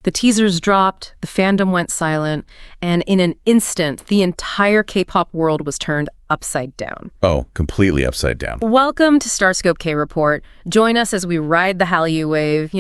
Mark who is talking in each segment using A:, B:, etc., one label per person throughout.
A: The teasers dropped, the fandom went silent, and in an instant, the entire K-pop world was turned upside down.
B: Oh, completely upside down.
A: Welcome to Starscope K-Report. Join us as we ride the Hallyu wave,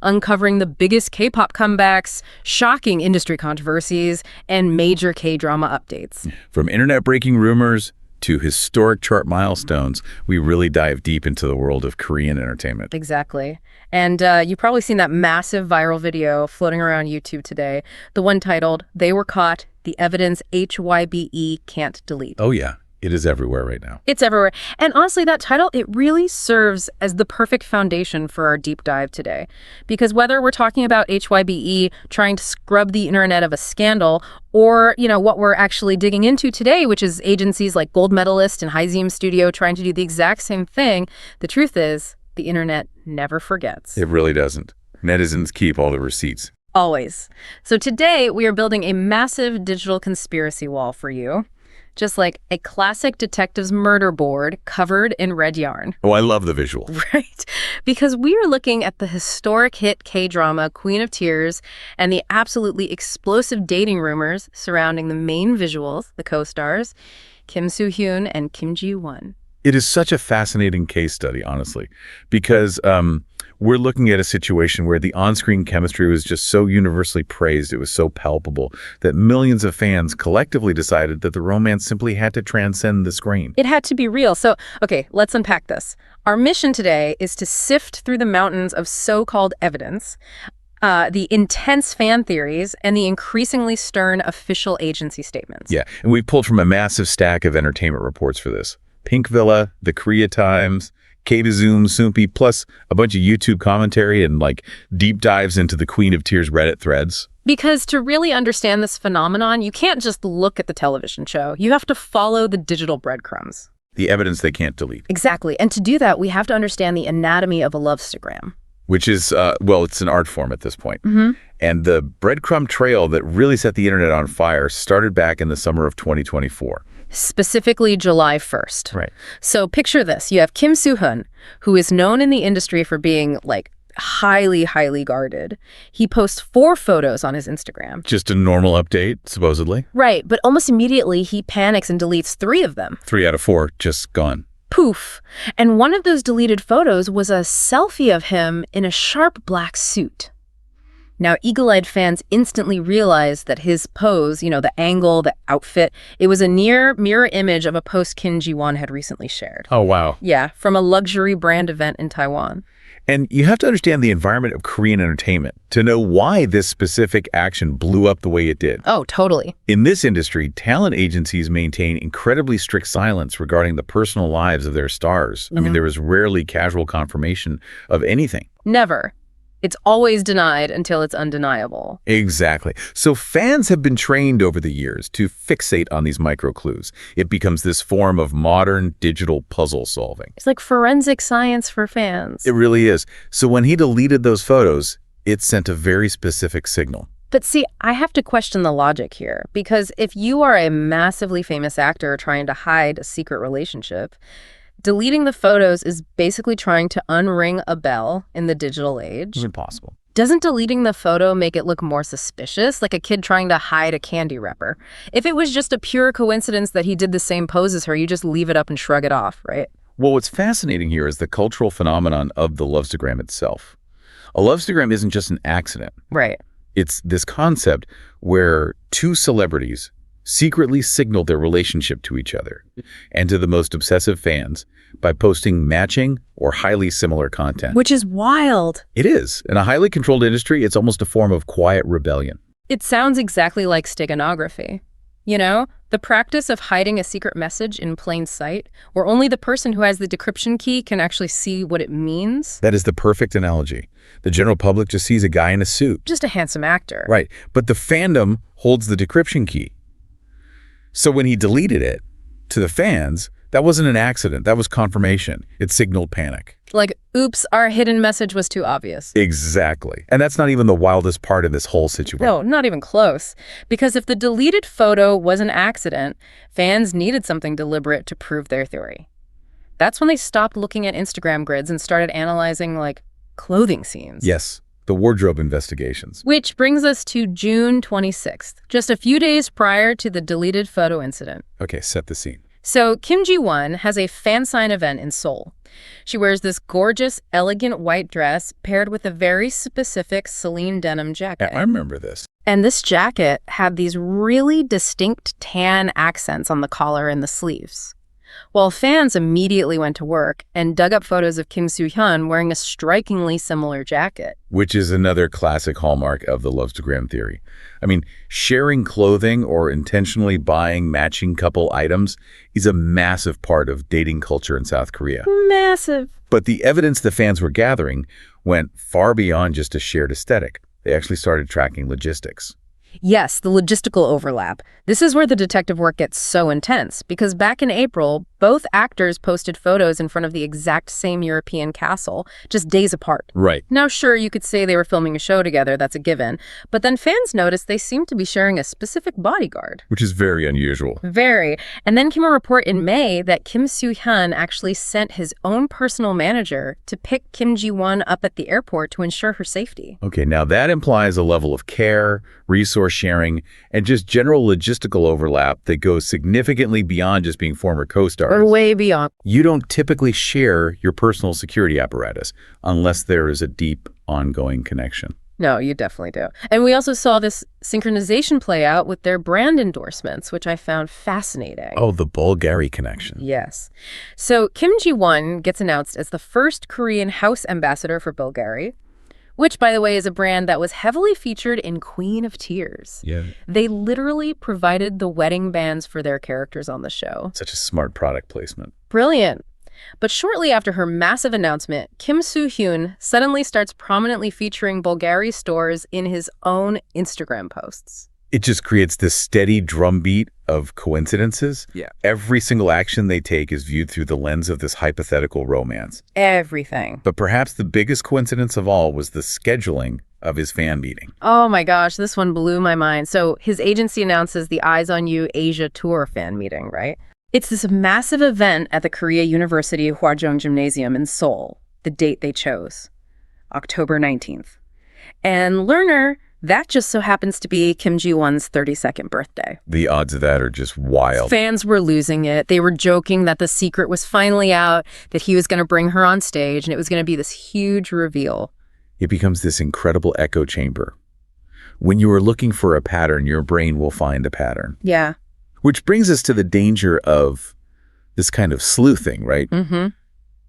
A: uncovering the biggest K-pop comebacks, shocking industry controversies, and major K-drama updates.
B: From internet-breaking rumors to historic chart milestones, we really dive deep into the world of Korean entertainment.
A: Exactly. And you've probably seen that massive viral video floating around YouTube today, the one titled, "They Were Caught, the Evidence HYBE Can't Delete."
B: Oh yeah, it is everywhere right now.
A: It's everywhere. And honestly, that title, it really serves as the perfect foundation for our deep dive today. Because whether we're talking about HYBE trying to scrub the internet of a scandal, or, what we're actually digging into today, which is agencies like Goldmedalist and HYBE Studio trying to do the exact same thing, the truth is, the internet never forgets.
B: It really doesn't. Netizens keep all the receipts.
A: Always. So today, we are building a massive digital conspiracy wall for you. Just like a classic detective's murder board covered in red yarn.
B: Oh, I love the visual.
A: Right. Because we are looking at the historic hit K-drama Queen of Tears and the absolutely explosive dating rumors surrounding the main visuals, the co-stars, Kim Soo-hyun and Kim Ji-won.
B: It is such a fascinating case study, honestly, because we're looking at a situation where the on-screen chemistry was just so universally praised, it was so palpable, that millions of fans collectively decided that the romance simply had to transcend the screen.
A: It had to be real. So, okay, let's unpack this. Our mission today is to sift through the mountains of so-called evidence, the intense fan theories, and the increasingly stern official agency statements.
B: Yeah, and we've pulled from a massive stack of entertainment reports for this. Pink Villa, the Korea Times, K-Zoom, Soompi, plus a bunch of YouTube commentary and deep dives into the Queen of Tears Reddit threads.
A: Because to really understand this phenomenon, you can't just look at the television show. You have to follow the digital breadcrumb.
B: The evidence they can't delete.
A: Exactly. And to do that, we have to understand the anatomy of a Lovestagram.
B: Which is, it's an art form at this point. Mm-hmm. And the breadcrumb trail that really set the internet on fire started back in the summer of 2024.
A: Specifically July 1st.
B: Right.
A: So picture this. You have Kim Soo-hyun, who is known in the industry for being highly, highly guarded. He posts 4 photos on his Instagram.
B: Just a normal update, supposedly.
A: Right. But almost immediately, he panics and deletes 3 of them.
B: 3 out of 4 just gone.
A: Poof. And one of those deleted photos was a selfie of him in a sharp black suit. Now, eagle-eyed fans instantly realized that his pose, the angle, the outfit, it was a near mirror image of a post Kim Ji-won had recently shared.
B: Oh, wow.
A: Yeah, from a luxury brand event in Taiwan.
B: And you have to understand the environment of Korean entertainment to know why this specific action blew up the way it did.
A: Oh, totally.
B: In this industry, talent agencies maintain incredibly strict silence regarding the personal lives of their stars. Mm-hmm. I mean, there was rarely casual confirmation of anything.
A: Never. It's always denied until it's undeniable.
B: Exactly. So fans have been trained over the years to fixate on these micro clues. It becomes this form of modern digital puzzle solving.
A: It's like forensic science for fans.
B: It really is. So when he deleted those photos, it sent a very specific signal.
A: But see, I have to question the logic here, because if you are a massively famous actor trying to hide a secret relationship, deleting the photos is basically trying to unring a bell in the digital age.
B: It's impossible.
A: Doesn't deleting the photo make it look more suspicious, like a kid trying to hide a candy wrapper? If it was just a pure coincidence that he did the same pose as her, you just leave it up and shrug it off, right?
B: Well, what's fascinating here is the cultural phenomenon of the Lovestagram itself. A Lovestagram isn't just an accident.
A: Right.
B: It's this concept where 2 celebrities secretly signal their relationship to each other and to the most obsessive fans by posting matching or highly similar content.
A: Which is wild.
B: It is. In a highly controlled industry, it's almost a form of quiet rebellion.
A: It sounds exactly like steganography. The practice of hiding a secret message in plain sight, where only the person who has the decryption key can actually see what it means.
B: That is the perfect analogy. The general public just sees a guy in a suit.
A: Just a handsome actor.
B: Right. But the fandom holds the decryption key. So when he deleted it, to the fans, that wasn't an accident. That was confirmation. It signaled panic.
A: Like, oops, our hidden message was too obvious.
B: Exactly. And that's not even the wildest part of this whole situation.
A: No, not even close. Because if the deleted photo was an accident, fans needed something deliberate to prove their theory. That's when they stopped looking at Instagram grids and started analyzing, clothing scenes.
B: Yes. the wardrobe investigations.
A: Which brings us to June 26th, just a few days prior to the deleted photo incident.
B: Okay, set the scene.
A: So Kim Ji-won has a fan sign event in Seoul. She wears this gorgeous, elegant white dress paired with a very specific Celine denim jacket.
B: I remember this.
A: And this jacket had these really distinct tan accents on the collar and the sleeves. Well, fans immediately went to work and dug up photos of Kim Soo-hyun wearing a strikingly similar jacket.
B: Which is another classic hallmark of the Lovestagram theory. I mean, sharing clothing or intentionally buying matching couple items is a massive part of dating culture in South Korea.
A: Massive.
B: But the evidence the fans were gathering went far beyond just a shared aesthetic. They actually started tracking logistics.
A: Yes, the logistical overlap. This is where the detective work gets so intense, because back in April, both actors posted photos in front of the exact same European castle, just days apart.
B: Right.
A: Now, sure, you could say they were filming a show together, that's a given, but then fans noticed they seemed to be sharing a specific bodyguard.
B: Which is very unusual.
A: Very. And then came a report in May that Kim Soo-hyun actually sent his own personal manager to pick Kim Ji-won up at the airport to ensure her safety.
B: Okay, now that implies a level of care, resource sharing, and just general logistical overlap that goes significantly beyond just being former co-stars.
A: Or way beyond.
B: You don't typically share your personal security apparatus unless there is a deep, ongoing connection.
A: No, you definitely do. And we also saw this synchronization play out with their brand endorsements, which I found fascinating.
B: Oh, the BVLGARI connection.
A: Yes. So Kim Ji-won gets announced as the first Korean house ambassador for BVLGARI, which, by the way, is a brand that was heavily featured in Queen of Tears.
B: Yeah.
A: They literally provided the wedding bands for their characters on the show.
B: Such a smart product placement.
A: Brilliant. But shortly after her massive announcement, Kim Soo-hyun suddenly starts prominently featuring BVLGARI stores in his own Instagram posts.
B: It just creates this steady drumbeat of coincidences.
A: Yeah.
B: Every single action they take is viewed through the lens of this hypothetical romance.
A: Everything.
B: But perhaps the biggest coincidence of all was the scheduling of his fan meeting.
A: Oh my gosh, this one blew my mind. So his agency announces the Eyes on You Asia Tour fan meeting, right? It's this massive event at the Korea University Hwajong Gymnasium in Seoul, the date they chose, October 19th. And learner, that just so happens to be Kim Ji-won's 32nd birthday.
B: The odds of that are just wild.
A: Fans were losing it. They were joking that the secret was finally out, that he was going to bring her on stage, and it was going to be this huge reveal.
B: It becomes this incredible echo chamber. When you are looking for a pattern, your brain will find a pattern.
A: Yeah.
B: Which brings us to the danger of this kind of sleuthing, right?
A: Mm-hmm.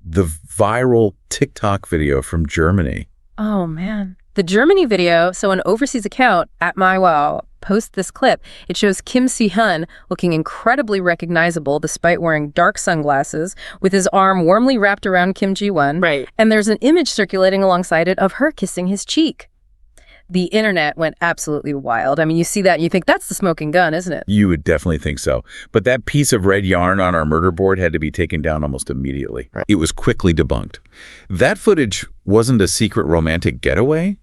B: The viral TikTok video from Germany.
A: Oh, man. The Germany video, so an overseas account, @MyWow, posts this clip. It shows Kim Soo-hyun looking incredibly recognizable despite wearing dark sunglasses, with his arm warmly wrapped around Kim Ji-won. Right. And there's an image circulating alongside it of her kissing his cheek. The internet went absolutely wild. I mean, you see that and you think, that's the smoking gun, isn't it?
B: You would definitely think so. But that piece of red yarn on our murder board had to be taken down almost immediately. Right. It was quickly debunked. That footage wasn't a secret romantic getaway.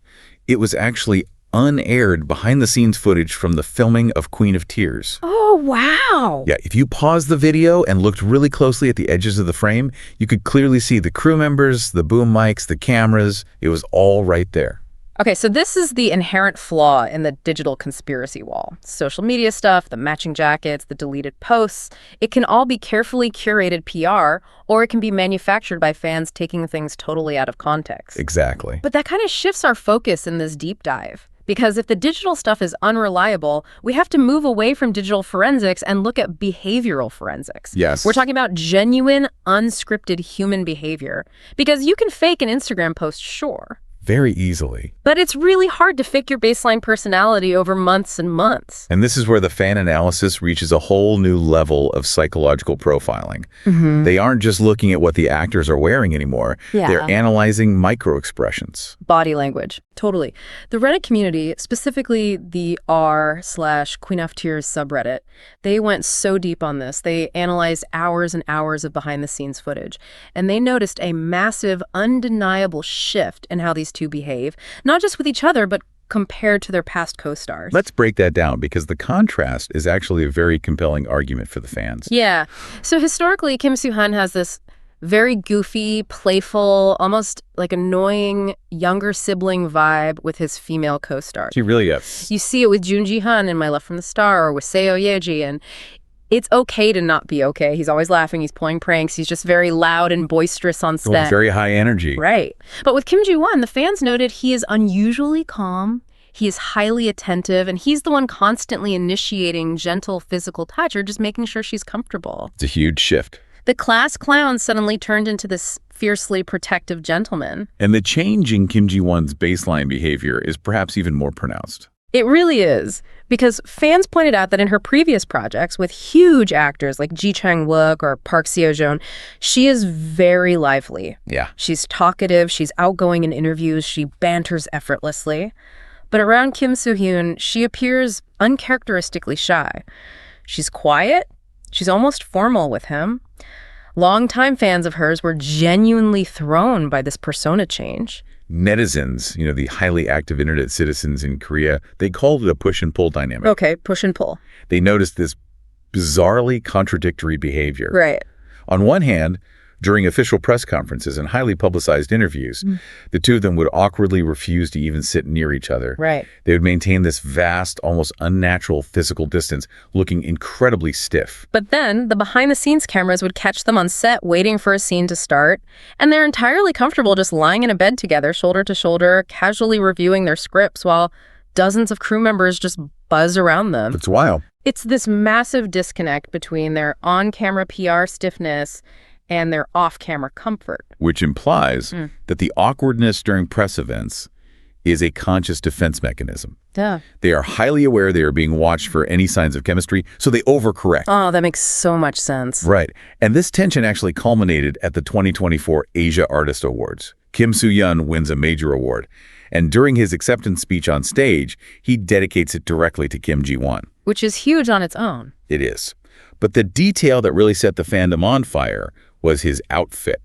B: It was actually unaired behind-the-scenes footage from the filming of Queen of Tears.
A: Oh, wow.
B: Yeah, if you paused the video and looked really closely at the edges of the frame, you could clearly see the crew members, the boom mics, the cameras. It was all right there.
A: Okay, so this is the inherent flaw in the digital conspiracy wall. Social media stuff, the matching jackets, the deleted posts, it can all be carefully curated PR, or it can be manufactured by fans taking things totally out of context.
B: Exactly.
A: But that kind of shifts our focus in this deep dive. Because if the digital stuff is unreliable, we have to move away from digital forensics and look at behavioral forensics.
B: Yes.
A: We're talking about genuine, unscripted human behavior. Because you can fake an Instagram post, sure.
B: Very easily.
A: But it's really hard to fake your baseline personality over months and months.
B: And this is where the fan analysis reaches a whole new level of psychological profiling. Mm-hmm. They aren't just looking at what the actors are wearing anymore. Yeah. They're analyzing micro-expressions.
A: Body language. Totally. The Reddit community, specifically the r/Queen of Tears subreddit, they went so deep on this. They analyzed hours and hours of behind-the-scenes footage. And they noticed a massive, undeniable shift in how these two behave, not just with each other, but compared to their past co-stars.
B: Let's break that down, because the contrast is actually a very compelling argument for the fans.
A: Yeah. So historically, Kim Soo-hyun has this Very goofy, playful, almost like annoying younger sibling vibe with his female co-stars.
B: She really is.
A: You see it with Jun Ji-hun in My Love from the Star or with Seo Ye-ji, and it's okay to not be okay. He's always laughing, he's pulling pranks, he's just very loud and boisterous on set.
B: Well, very high energy.
A: Right. But with Kim Ji-won, the fans noted he is unusually calm, he is highly attentive, and he's the one constantly initiating gentle physical touch or just making sure she's comfortable.
B: It's a huge shift.
A: The class clown suddenly turned into this fiercely protective gentleman.
B: And the change in Kim Ji-won's baseline behavior is perhaps even more pronounced.
A: It really is, because fans pointed out that in her previous projects with huge actors like Ji Chang-wook or Park Seo-joon, she is very lively.
B: Yeah.
A: She's talkative, she's outgoing in interviews, she banters effortlessly. But around Kim Soo-hyun, she appears uncharacteristically shy. She's quiet, she's almost formal with him. Longtime fans of hers were genuinely thrown by this persona change.
B: Netizens, the highly active internet citizens in Korea, they called it a push and pull dynamic.
A: Okay, push and pull.
B: They noticed this bizarrely contradictory behavior.
A: Right.
B: On one hand, during official press conferences and highly publicized interviews, the two of them would awkwardly refuse to even sit near each other.
A: Right.
B: They would maintain this vast, almost unnatural physical distance, looking incredibly stiff.
A: But then the behind-the-scenes cameras would catch them on set waiting for a scene to start, and they're entirely comfortable just lying in a bed together, shoulder to shoulder, casually reviewing their scripts while dozens of crew members just buzz around them.
B: It's wild.
A: It's this massive disconnect between their on-camera PR stiffness and their off-camera comfort.
B: Which implies that the awkwardness during press events is a conscious defense mechanism.
A: Duh.
B: They are highly aware they are being watched for any signs of chemistry, so they overcorrect.
A: Oh, that makes so much sense.
B: Right. And this tension actually culminated at the 2024 Asia Artist Awards. Kim Soo-hyun wins a major award. And during his acceptance speech on stage, he dedicates it directly to Kim Ji-won.
A: Which is huge on its own.
B: It is. But the detail that really set the fandom on fire was his outfit.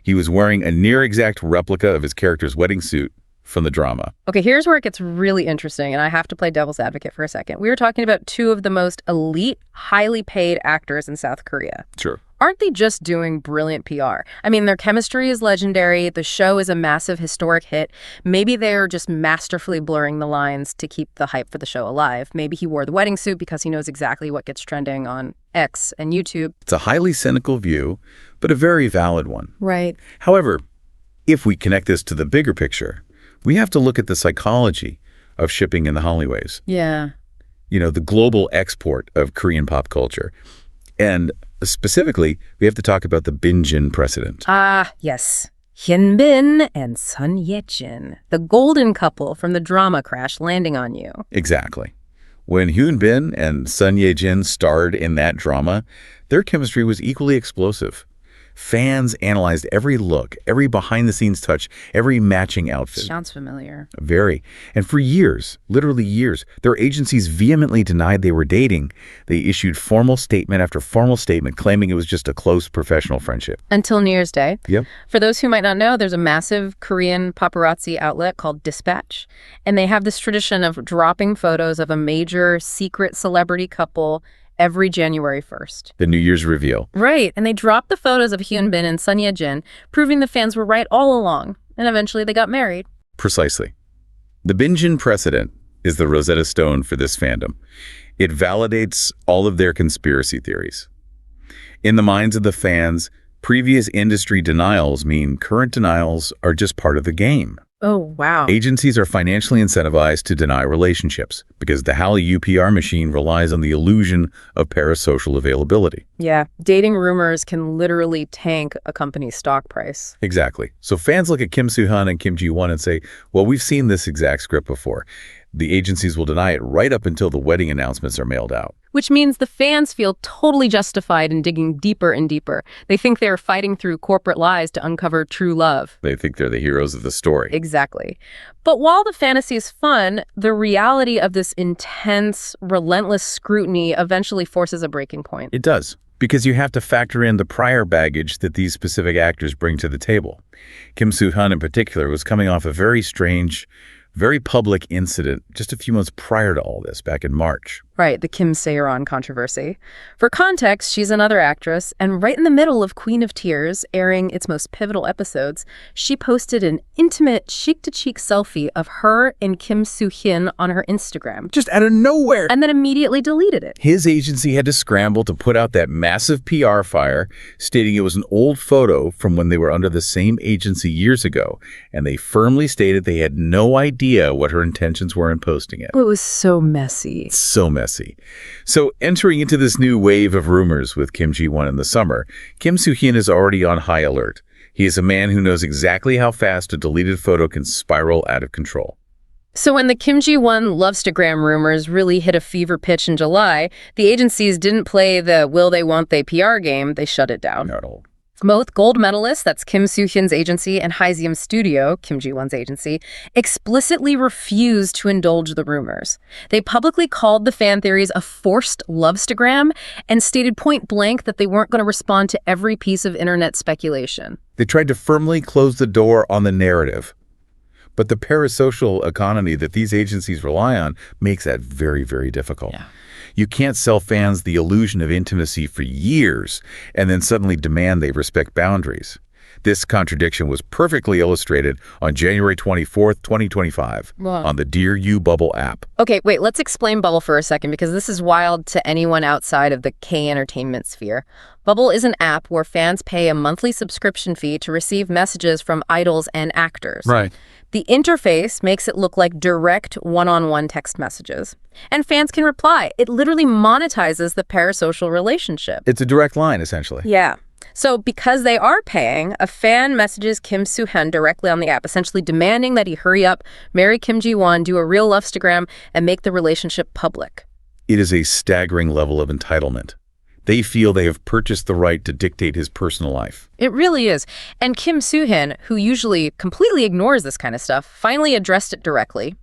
B: He was wearing a near-exact replica of his character's wedding suit from the drama.
A: Okay, here's where it gets really interesting, and I have to play devil's advocate for a second. We were talking about two of the most elite, highly paid actors in South Korea.
B: Sure.
A: Aren't they just doing brilliant PR? I mean, their chemistry is legendary. The show is a massive historic hit. Maybe they're just masterfully blurring the lines to keep the hype for the show alive. Maybe he wore the wedding suit because he knows exactly what gets trending on X and YouTube.
B: It's a highly cynical view, but a very valid one.
A: Right.
B: However, if we connect this to the bigger picture, we have to look at the psychology of shipping in the Hallyu.
A: Yeah.
B: The global export of Korean pop culture. And specifically, we have to talk about the Bin-jin precedent.
A: Ah, yes. Hyun Bin and Sun Ye-jin, the golden couple from the drama Crash Landing on You.
B: Exactly. When Hyun Bin and Sun Ye-jin starred in that drama, their chemistry was equally explosive. Fans analyzed every look, every behind-the-scenes touch, every matching outfit.
A: Sounds familiar.
B: Very. And for years, literally years, their agencies vehemently denied they were dating. They issued formal statement after formal statement claiming it was just a close professional friendship.
A: Until New Year's Day.
B: Yep.
A: For those who might not know, there's a massive Korean paparazzi outlet called Dispatch, and they have this tradition of dropping photos of a major secret celebrity couple every January 1st.
B: The New Year's reveal.
A: Right, and they dropped the photos of Hyun Bin and Sun Ye-jin, proving the fans were right all along, and eventually they got married.
B: Precisely. The Bin-jin precedent is the Rosetta Stone for this fandom. It validates all of their conspiracy theories. In the minds of the fans, previous industry denials mean current denials are just part of the game.
A: Oh, wow.
B: Agencies are financially incentivized to deny relationships because the Hallyu PR machine relies on the illusion of parasocial availability.
A: Yeah, dating rumors can literally tank a company's stock price.
B: Exactly. So fans look at Kim Soo-hyun and Kim Ji-won and say, well, we've seen this exact script before. The agencies will deny it right up until the wedding announcements are mailed out.
A: Which means the fans feel totally justified in digging deeper and deeper. They think they're fighting through corporate lies to uncover true love.
B: They think they're the heroes of the story.
A: Exactly. But while the fantasy is fun, the reality of this intense, relentless scrutiny eventually forces a breaking point.
B: It does, because you have to factor in the prior baggage that these specific actors bring to the table. Kim Soo-hyun in particular was coming off a very strange Very public incident just a few months prior to all this, back in March.
A: Right, the Kim Se-ron controversy. For context, she's another actress, and right in the middle of Queen of Tears, airing its most pivotal episodes, she posted an intimate cheek-to-cheek selfie of her and Kim Soo-hyun on her Instagram.
B: Just out of nowhere.
A: And then immediately deleted it.
B: His agency had to scramble to put out that massive PR fire, stating it was an old photo from when they were under the same agency years ago, and they firmly stated they had no idea what her intentions were in posting it.
A: It was so messy.
B: So messy. So entering into this new wave of rumors with Kim Ji-won in the summer, Kim Soo-hyun is already on high alert. He is a man who knows exactly how fast a deleted photo can spiral out of control.
A: So when the Kim Ji-won Lovestagram rumors really hit a fever pitch in July, the agencies didn't play the will they won't they PR game, they shut it down.
B: Not at all.
A: Both Goldmedalist, that's Kim Soo-hyun's agency, and Hyun Studio, Kim Ji-won's agency, explicitly refused to indulge the rumors. They publicly called the fan theories a forced Lovestagram and stated point blank that they weren't going to respond to every piece of internet speculation.
B: They tried to firmly close the door on the narrative. But the parasocial economy that these agencies rely on makes that very, very difficult.
A: Yeah.
B: You can't sell fans the illusion of intimacy for years and then suddenly demand they respect boundaries. This contradiction was perfectly illustrated on January 24th, 2025, on the DearU Bubble app.
A: Okay, wait, let's explain Bubble for a second, because this is wild to anyone outside of the K-entertainment sphere. Bubble is an app where fans pay a monthly subscription fee to receive messages from idols and actors.
B: Right.
A: The interface makes it look like direct one-on-one text messages. And fans can reply. It literally monetizes the parasocial relationship.
B: It's a direct line, essentially.
A: Yeah. So because they are paying, a fan messages Kim Soo-hyun directly on the app, essentially demanding that he hurry up, marry Kim Ji-won, do a real Lovestagram, and make the relationship public.
B: It is a staggering level of entitlement. They feel they have purchased the right to dictate his personal life.
A: It really is. And Kim Soo-hyun, who usually completely ignores this kind of stuff, finally addressed it directly.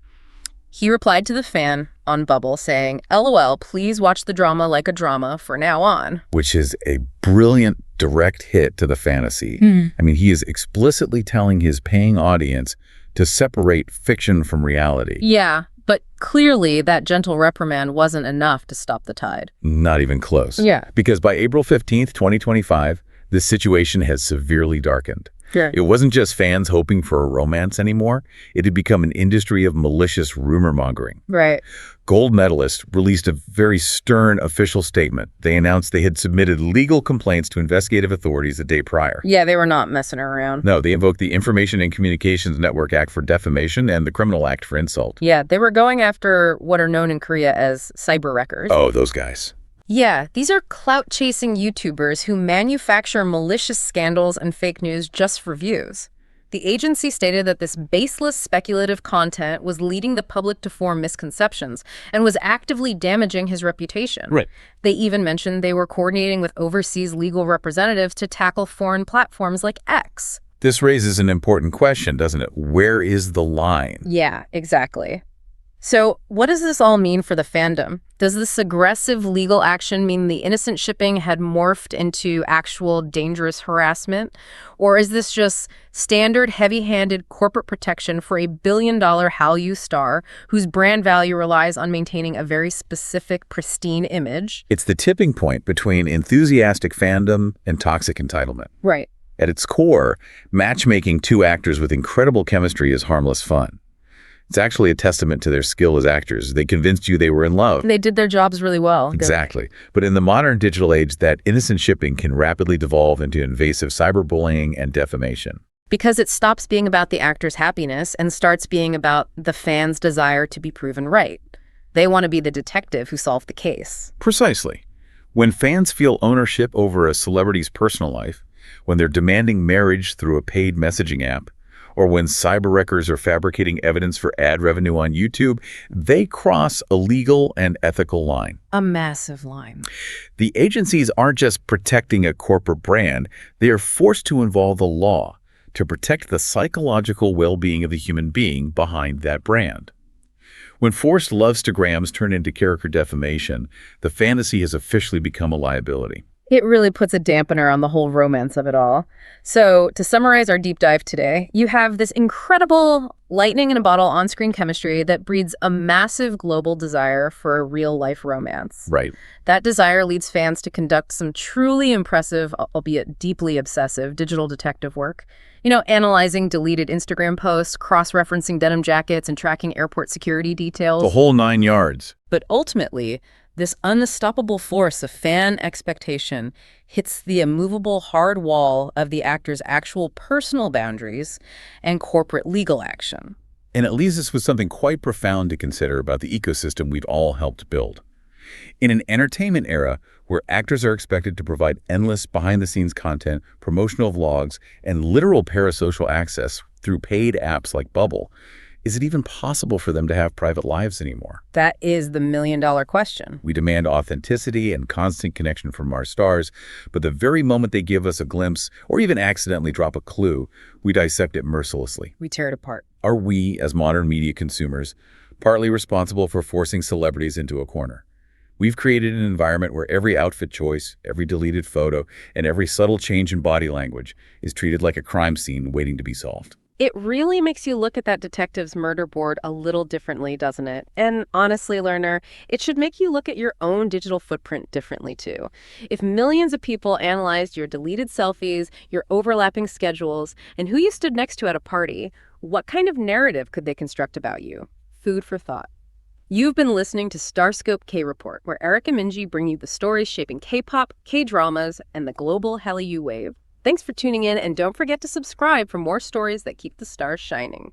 A: He replied to the fan on Bubble saying, "LOL, please watch the drama like a drama for now on."
B: Which is a brilliant direct hit to the fantasy. I mean, he is explicitly telling his paying audience to separate fiction from reality.
A: Yeah, but clearly that gentle reprimand wasn't enough to stop the tide.
B: Not even close.
A: Yeah.
B: Because by April 15th, 2025, this situation has severely darkened.
A: Sure.
B: It wasn't just fans hoping for a romance anymore. It had become an industry of malicious rumor mongering.
A: Right.
B: Goldmedalist released a very stern official statement. They announced they had submitted legal complaints to investigative authorities the day prior.
A: Yeah, they were not messing around.
B: No, they invoked the Information and Communications Network Act for defamation and the Criminal Act for insult.
A: Yeah, they were going after what are known in Korea as cyber wreckers.
B: Oh, those guys.
A: Yeah, these are clout-chasing YouTubers who manufacture malicious scandals and fake news just for views. The agency stated that this baseless speculative content was leading the public to form misconceptions and was actively damaging his reputation.
B: Right.
A: They even mentioned they were coordinating with overseas legal representatives to tackle foreign platforms like X.
B: This raises an important question, doesn't it? Where is the line?
A: Yeah, exactly. So what does this all mean for the fandom? Does this aggressive legal action mean the innocent shipping had morphed into actual dangerous harassment? Or is this just standard heavy-handed corporate protection for a billion-dollar Hallyu star whose brand value relies on maintaining a very specific, pristine image?
B: It's the tipping point between enthusiastic fandom and toxic entitlement.
A: Right.
B: At its core, matchmaking two actors with incredible chemistry is harmless fun. It's actually a testament to their skill as actors. They convinced you they were in love.
A: They did their jobs really well.
B: Exactly. But in the modern digital age, that innocent shipping can rapidly devolve into invasive cyberbullying and defamation.
A: Because it stops being about the actor's happiness and starts being about the fan's desire to be proven right. They want to be the detective who solved the case.
B: Precisely. When fans feel ownership over a celebrity's personal life, when they're demanding marriage through a paid messaging app, or when cyber wreckers are fabricating evidence for ad revenue on YouTube, they cross a legal and ethical line.
A: A massive line.
B: The agencies aren't just protecting a corporate brand, they are forced to involve the law to protect the psychological well-being of the human being behind that brand. When forced Lovestagrams turn into character defamation, the fantasy has officially become a liability.
A: It really puts a dampener on the whole romance of it all. So, to summarize our deep dive today, you have this incredible lightning in a bottle on-screen chemistry that breeds a massive global desire for a real-life romance.
B: Right.
A: That desire leads fans to conduct some truly impressive, albeit deeply obsessive, digital detective work. Analyzing deleted Instagram posts, cross-referencing denim jackets, and tracking airport security details.
B: The whole 9 yards.
A: But ultimately, this unstoppable force of fan expectation hits the immovable hard wall of the actor's actual personal boundaries and corporate legal action.
B: And it leaves us with something quite profound to consider about the ecosystem we've all helped build. In an entertainment era where actors are expected to provide endless behind-the-scenes content, promotional vlogs, and literal parasocial access through paid apps like Bubble, is it even possible for them to have private lives anymore?
A: That is the million-dollar question.
B: We demand authenticity and constant connection from our stars, but the very moment they give us a glimpse or even accidentally drop a clue, we dissect it mercilessly.
A: We tear it apart.
B: Are we, as modern media consumers, partly responsible for forcing celebrities into a corner? We've created an environment where every outfit choice, every deleted photo, and every subtle change in body language is treated like a crime scene waiting to be solved.
A: It really makes you look at that detective's murder board a little differently, doesn't it? And honestly, learner, it should make you look at your own digital footprint differently, too. If millions of people analyzed your deleted selfies, your overlapping schedules, and who you stood next to at a party, what kind of narrative could they construct about you? Food for thought. You've been listening to Starscope K-Report, where Eric and Minji bring you the stories shaping K-pop, K-dramas, and the global Hallyu wave. Thanks for tuning in, and don't forget to subscribe for more stories that keep the stars shining.